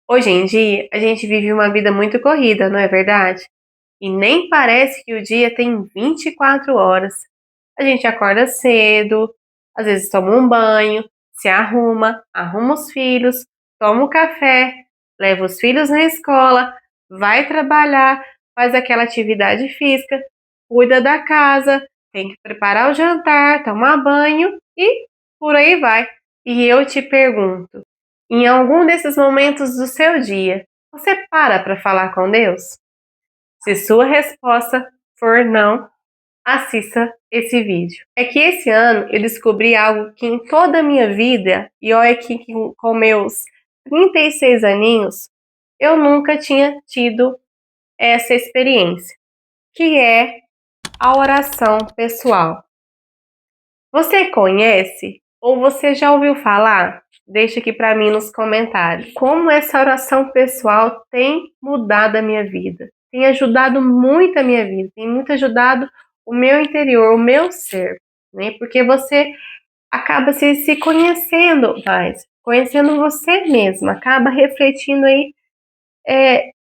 Hoje em dia, a gente vive uma vida muito corrida, não é verdade? E nem parece que o dia tem 24 horas. A gente acorda cedo, às vezes toma um banho, se arruma, arruma os filhos, toma um café, leva os filhos na escola, vai trabalhar, faz aquela atividade física, cuida da casa, tem que preparar o jantar, tomar banho e por aí vai. E eu te pergunto, em algum desses momentos do seu dia, você para falar com Deus? Se sua resposta for não, assista esse vídeo. É que esse ano eu descobri algo que em toda a minha vida, e olha que com meus 36 aninhos, eu nunca tinha tido essa experiência, que é a oração pessoal. Você conhece ou você já ouviu falar? Deixa aqui para mim nos comentários. Como essa oração pessoal tem mudado a minha vida? Tem ajudado muito a minha vida, tem muito ajudado o meu interior, o meu ser, né? Porque você acaba se conhecendo mais, conhecendo você mesmo, acaba refletindo aí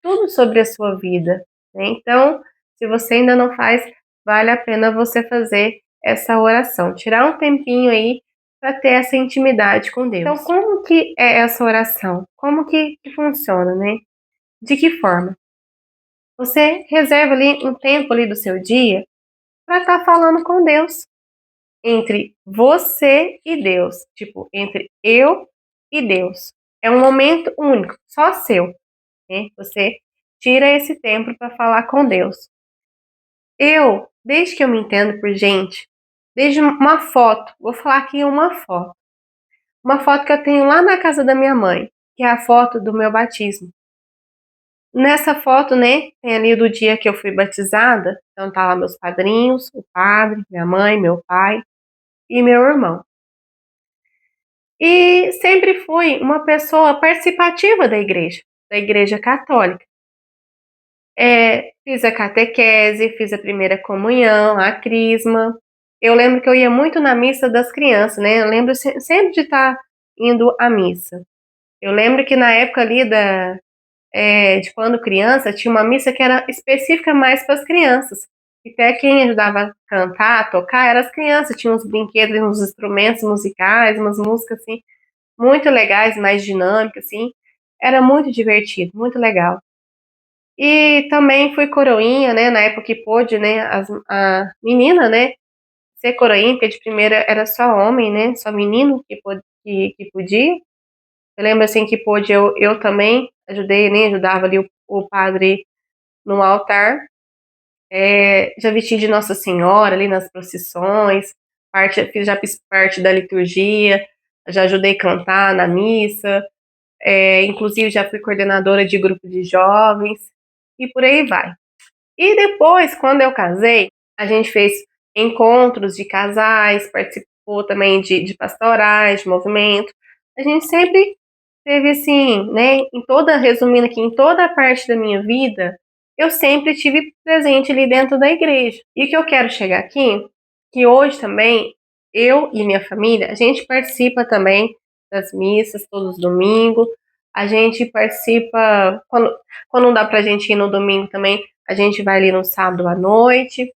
tudo sobre a sua vida, né? Então, se você ainda não faz, vale a pena você fazer essa oração, tirar um tempinho aí para ter essa intimidade com Deus. Então, como que é essa oração? Como que funciona, né? De que forma? Você reserva ali um tempo ali do seu dia para estar falando com Deus, entre você e Deus, tipo, entre eu e Deus. É um momento único, só seu, né? Você tira esse tempo para falar com Deus. Desde que eu me entendo por gente, desde uma foto, vou falar aqui uma foto que eu tenho lá na casa da minha mãe, que é a foto do meu batismo. Nessa foto, né, tem ali do dia que eu fui batizada, então tá lá meus padrinhos, o padre, minha mãe, meu pai e meu irmão. E sempre fui uma pessoa participativa da igreja católica. Fiz a catequese, fiz a primeira comunhão, a crisma. Eu lembro que eu ia muito na missa das crianças, né? Eu lembro sempre de estar indo à missa. Eu lembro que na época ali de quando criança, tinha uma missa que era específica mais para as crianças. E até quem ajudava a cantar, a tocar, eram as crianças. Tinha uns brinquedos, uns instrumentos musicais, umas músicas assim, muito legais, mais dinâmicas, assim. Era muito divertido, muito legal. E também fui coroinha, né, na época que pôde, né, a menina, né, ser coroinha, porque de primeira era só homem, né, só menino que podia. Eu lembro, assim, que pôde, eu também ajudei, né, ajudava ali o padre no altar. Já vesti de Nossa Senhora ali nas procissões, já fiz parte da liturgia, já ajudei a cantar na missa, inclusive já fui coordenadora de grupo de jovens, e por aí vai. E depois, quando eu casei, a gente fez encontros de casais, participou também de pastorais, de movimento. A gente sempre teve assim, né, resumindo aqui, em toda a parte da minha vida, eu sempre tive presente ali dentro da igreja. E o que eu quero chegar aqui, que hoje também, eu e minha família, a gente participa também das missas todos os domingos, a gente participa, quando não dá pra gente ir no domingo também, a gente vai ali no sábado à noite,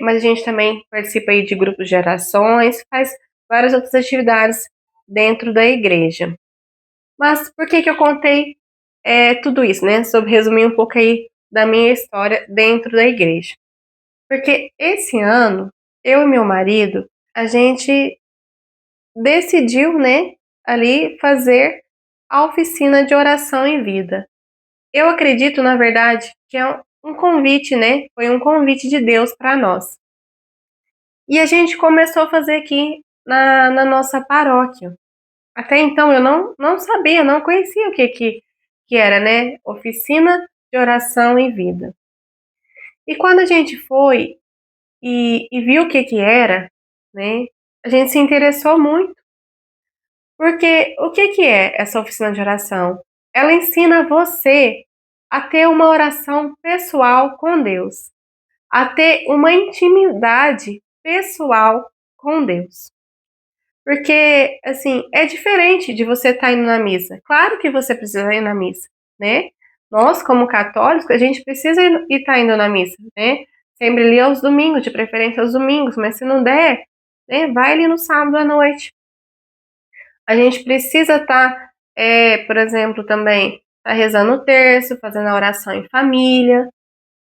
mas a gente também participa aí de grupos de orações, faz várias outras atividades dentro da igreja. Mas por que eu contei tudo isso, né? Sobre resumir um pouco aí da minha história dentro da igreja. Porque esse ano, eu e meu marido, a gente decidiu, né, ali fazer a oficina de oração em vida. Eu acredito, na verdade, que é um convite, né? Foi um convite de Deus para nós. E a gente começou a fazer aqui na nossa paróquia. Até então eu não sabia, não conhecia o que era, né? Oficina de oração em vida. E quando a gente foi e viu o que era, né? A gente se interessou muito. Porque o que é essa oficina de oração? Ela ensina você a ter uma oração pessoal com Deus, a ter uma intimidade pessoal com Deus. Porque, assim, é diferente de você estar indo na missa. Claro que você precisa ir na missa, né? Nós, como católicos, a gente precisa ir estar indo na missa, né? Sempre ali aos domingos, de preferência aos domingos, mas se não der, né, vai ali no sábado à noite. A gente precisa estar, por exemplo, também, tá rezando o terço, fazendo a oração em família,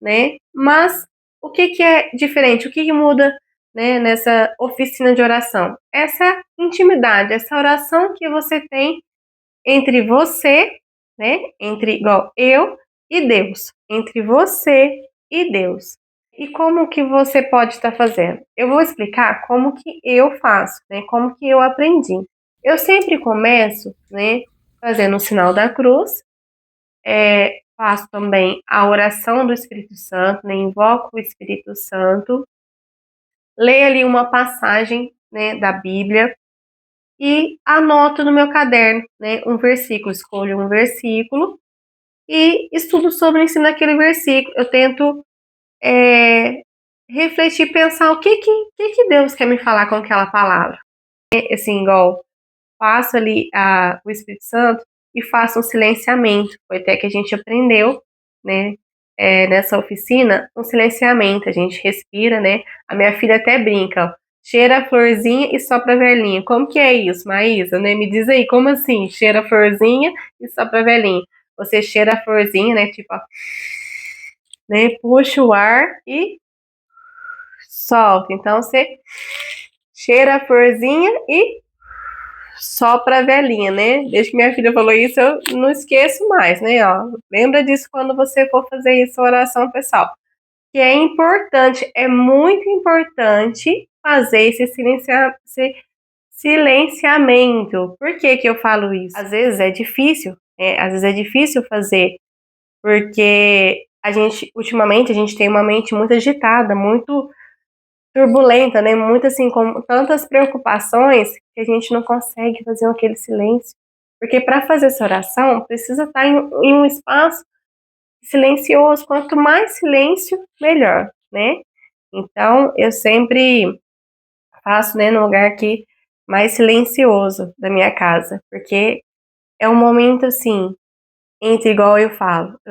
né? Mas o que que é diferente? O que que muda, né, nessa oficina de oração? Essa intimidade, essa oração que você tem entre você, né? Entre igual eu e Deus, entre você e Deus. E como que você pode estar fazendo? Eu vou explicar como que eu faço, né? Como que eu aprendi. Eu sempre começo, né, fazendo o sinal da cruz, faço também a oração do Espírito Santo, né, invoco o Espírito Santo, leio ali uma passagem, né, da Bíblia e anoto no meu caderno, né, um versículo, escolho um versículo e estudo sobre o ensino daquele versículo. Eu tento refletir, pensar o que Deus quer me falar com aquela palavra. Assim, igual faço ali o Espírito Santo e faço um silenciamento. Foi até que a gente aprendeu, né, nessa oficina, um silenciamento. A gente respira, né? A minha filha até brinca, ó, cheira a florzinha e sopra a velhinha. Como que é isso, Maísa? Né? Me diz aí, como assim? Cheira a florzinha e sopra a velhinha. Você cheira a florzinha, né? Tipo, ó, né? Puxa o ar e solta. Então você cheira a florzinha e sopra a velhinha, né? Desde que minha filha falou isso, eu não esqueço mais, né? Ó, lembra disso quando você for fazer isso, oração pessoal. Que é importante, é muito importante fazer esse silenciamento. Por que que eu falo isso? Às vezes é difícil, né? Às vezes é difícil fazer, porque ultimamente, a gente tem uma mente muito agitada, muito turbulenta, né? Muito assim, com tantas preocupações que a gente não consegue fazer aquele silêncio. Porque para fazer essa oração, precisa estar em um espaço silencioso. Quanto mais silêncio, melhor, né? Então, eu sempre faço, né, no lugar aqui mais silencioso da minha casa, porque é um momento assim, entre igual eu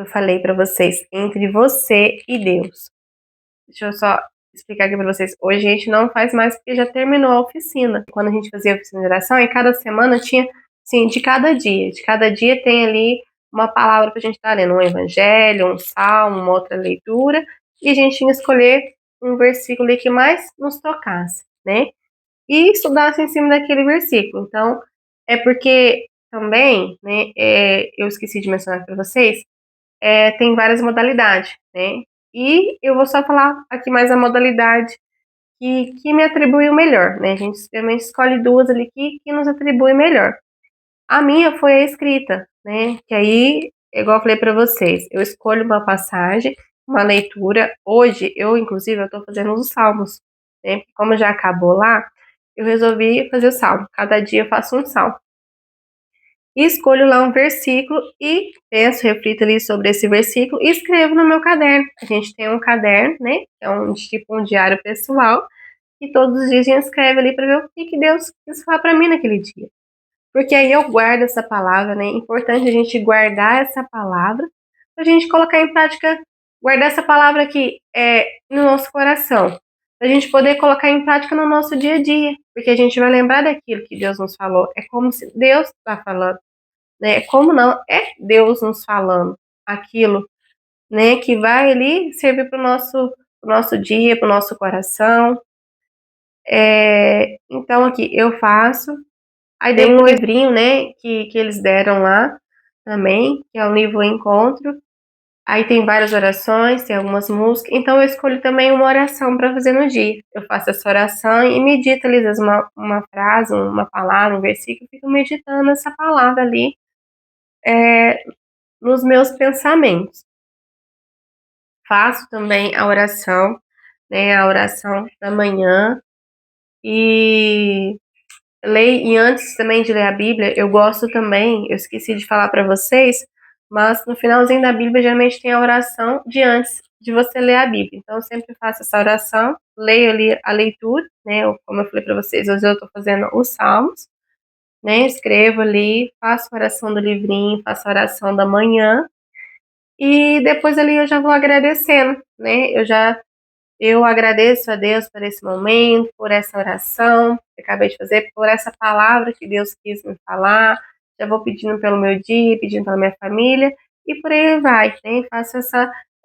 falei para vocês, entre você e Deus. Deixa eu só explicar aqui pra vocês. Hoje a gente não faz mais porque já terminou a oficina. Quando a gente fazia a oficina de oração, e cada semana tinha, assim, de cada dia. De cada dia tem ali uma palavra pra gente estar lendo, um evangelho, um salmo, uma outra leitura, e a gente tinha que escolher um versículo ali que mais nos tocasse, né? E estudasse em cima daquele versículo. Então, é porque também, né, eu esqueci de mencionar para vocês, tem várias modalidades, né? E eu vou só falar aqui mais a modalidade que me atribui o melhor, né? A gente realmente escolhe duas ali que nos atribui melhor. A minha foi a escrita, né? Que aí, igual eu falei para vocês, eu escolho uma passagem, uma leitura. Hoje, inclusive, eu estou fazendo os salmos, né? Porque como já acabou lá, eu resolvi fazer o salmo. Cada dia eu faço um salmo. E escolho lá um versículo e penso, reflito ali sobre esse versículo e escrevo no meu caderno. A gente tem um caderno, né? É tipo um diário pessoal, e todos os dias a gente escreve ali para ver o que Deus quis falar para mim naquele dia. Porque aí eu guardo essa palavra, né? É importante a gente guardar essa palavra, para a gente colocar em prática, guardar essa palavra aqui no nosso coração, para a gente poder colocar em prática no nosso dia a dia, porque a gente vai lembrar daquilo que Deus nos falou. É como se Deus está falando, né? Como não? É Deus nos falando aquilo, né? Que vai ali servir para o nosso dia, para o nosso coração. Então aqui eu faço. Aí tem um livrinho, né? Que eles deram lá também, que é o livro Encontro. Aí tem várias orações, tem algumas músicas. Então eu escolho também uma oração para fazer no dia. Eu faço essa oração e medito ali, às vezes, uma frase, uma palavra, um versículo, fico meditando essa palavra ali nos meus pensamentos. Faço também a oração, né? A oração da manhã. E leio, e antes também de ler a Bíblia, eu gosto também, eu esqueci de falar para vocês, mas no finalzinho da Bíblia geralmente tem a oração de antes de você ler a Bíblia. Então, eu sempre faço essa oração, leio ali a leitura, né? Como eu falei para vocês, hoje eu estou fazendo os Salmos, né? Escrevo ali, faço a oração do livrinho, faço a oração da manhã, e depois ali eu já vou agradecendo, né? Eu agradeço a Deus por esse momento, por essa oração que eu acabei de fazer, por essa palavra que Deus quis me falar. Já vou pedindo pelo meu dia, pedindo pela minha família, e por aí vai, né? Faço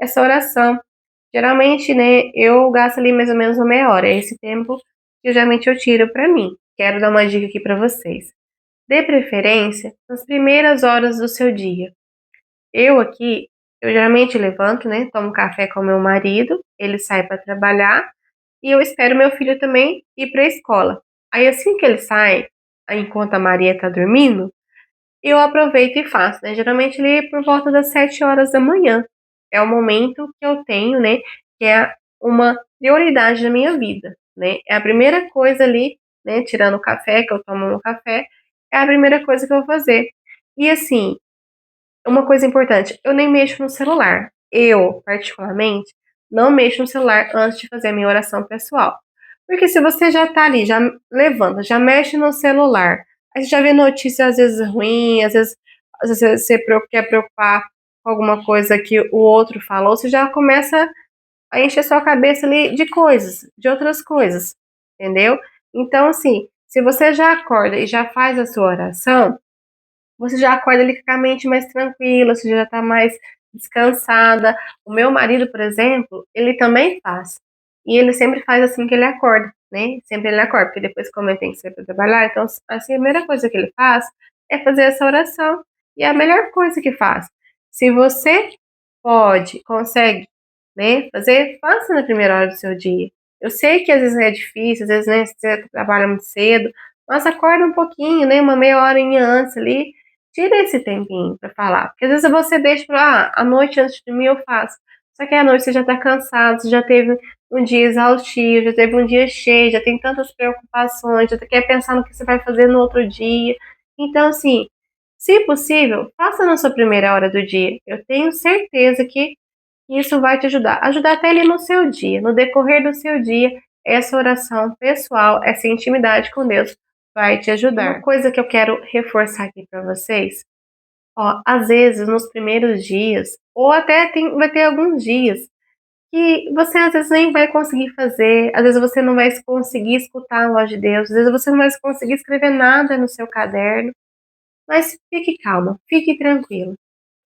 essa oração. Geralmente, né, eu gasto ali mais ou menos uma meia hora. É esse tempo que geralmente eu tiro para mim. Quero dar uma dica aqui para vocês. Dê preferência nas primeiras horas do seu dia. Eu aqui, eu geralmente levanto, né, tomo café com meu marido, ele sai para trabalhar e eu espero meu filho também ir para a escola. Aí assim que ele sai, aí enquanto a Maria está dormindo, eu aproveito e faço, né? Geralmente ali por volta das 7 horas da manhã. É o momento que eu tenho, né, que é uma prioridade na minha vida, né? É a primeira coisa ali, né, tirando o café, que eu tomo no café, é a primeira coisa que eu vou fazer. E assim, uma coisa importante, eu nem mexo no celular. Eu, particularmente, não mexo no celular antes de fazer a minha oração pessoal. Porque se você já tá ali, já levanta, já mexe no celular, aí você já vê notícias às vezes ruins, às vezes você quer preocupar com alguma coisa que o outro falou, você já começa a encher sua cabeça ali de coisas, de outras coisas, entendeu? Então, assim, se você já acorda e já faz a sua oração, você já acorda ali com a mente mais tranquila, você já está mais descansada. O meu marido, por exemplo, ele também faz. E ele sempre faz assim que ele acorda, né? Sempre ele acorda, porque depois, como ele tem que sair para trabalhar, então, assim, a primeira coisa que ele faz é fazer essa oração. E é a melhor coisa que faz. Se você pode, consegue, né, fazer, faça na primeira hora do seu dia. Eu sei que às vezes é difícil, às vezes, né, você trabalha muito cedo, mas acorda um pouquinho, né, uma meia horinha antes ali, tira esse tempinho para falar, porque às vezes você deixa para à noite antes de dormir eu faço. Só que à noite você já está cansado, você já teve um dia exaustivo, já teve um dia cheio, já tem tantas preocupações, já quer pensar no que você vai fazer no outro dia. Então, assim, se possível, faça na sua primeira hora do dia. Eu tenho certeza que isso vai te ajudar. Ajudar até ali no seu dia, no decorrer do seu dia, essa oração pessoal, essa intimidade com Deus vai te ajudar. Uma coisa que eu quero reforçar aqui para vocês, ó, às vezes nos primeiros dias, ou até vai ter alguns dias, que você às vezes nem vai conseguir fazer, às vezes você não vai conseguir escutar a voz de Deus, às vezes você não vai conseguir escrever nada no seu caderno, mas fique calma, fique tranquilo,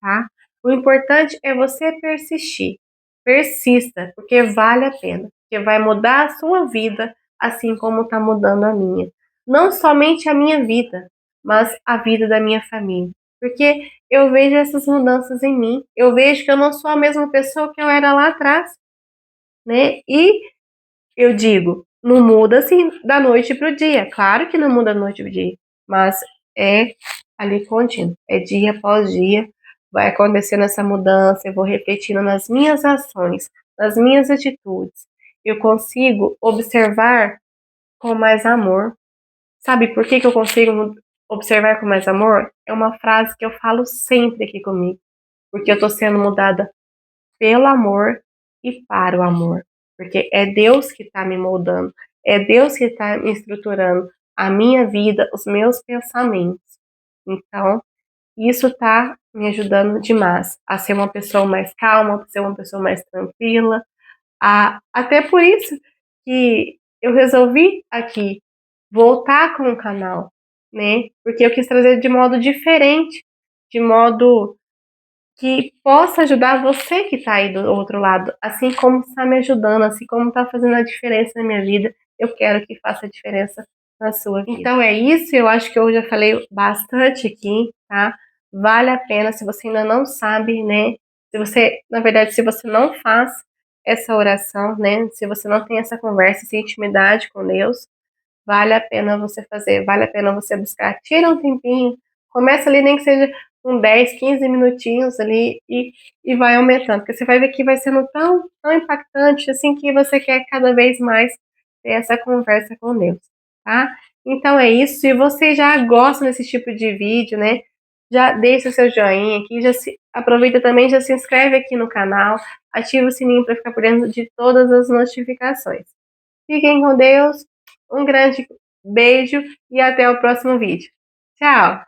tá? O importante é você persistir. Persista, porque vale a pena, porque vai mudar a sua vida, assim como está mudando a minha. Não somente a minha vida, mas a vida da minha família. Porque eu vejo essas mudanças em mim, eu vejo que eu não sou a mesma pessoa que eu era lá atrás, né? E eu digo, não muda assim da noite para o dia. Claro que não muda da noite para o dia, mas é ali contínuo, é dia após dia, vai acontecendo essa mudança, eu vou refletindo nas minhas ações, nas minhas atitudes. Eu consigo observar com mais amor. Sabe por que que eu consigo observar com mais amor? É uma frase que eu falo sempre aqui comigo, porque eu estou sendo mudada pelo amor e para o amor. Porque é Deus que está me moldando, é Deus que está me estruturando a minha vida, os meus pensamentos. Então, isso está me ajudando demais a ser uma pessoa mais calma, a ser uma pessoa mais tranquila. Até por isso que eu resolvi aqui voltar com o canal, né? Porque eu quis trazer de modo diferente, de modo que possa ajudar você que está aí do outro lado, assim como está me ajudando, assim como está fazendo a diferença na minha vida, eu quero que faça a diferença na sua vida. Então é isso, eu acho que eu já falei bastante aqui, tá? Vale a pena, se você ainda não sabe, né? Se você, na verdade, se você não faz essa oração, né? Se você não tem essa conversa, essa intimidade com Deus, vale a pena você fazer, vale a pena você buscar. Tira um tempinho, começa ali, nem que seja com 10, 15 minutinhos ali e vai aumentando, porque você vai ver que vai sendo tão impactante assim que você quer cada vez mais ter essa conversa com Deus, tá? Então é isso. Se você já gosta desse tipo de vídeo, né? já deixa seu joinha aqui, aproveita também, já se inscreve aqui no canal, ativa o sininho para ficar por dentro de todas as notificações. Fiquem com Deus, um grande beijo e até o próximo vídeo. Tchau!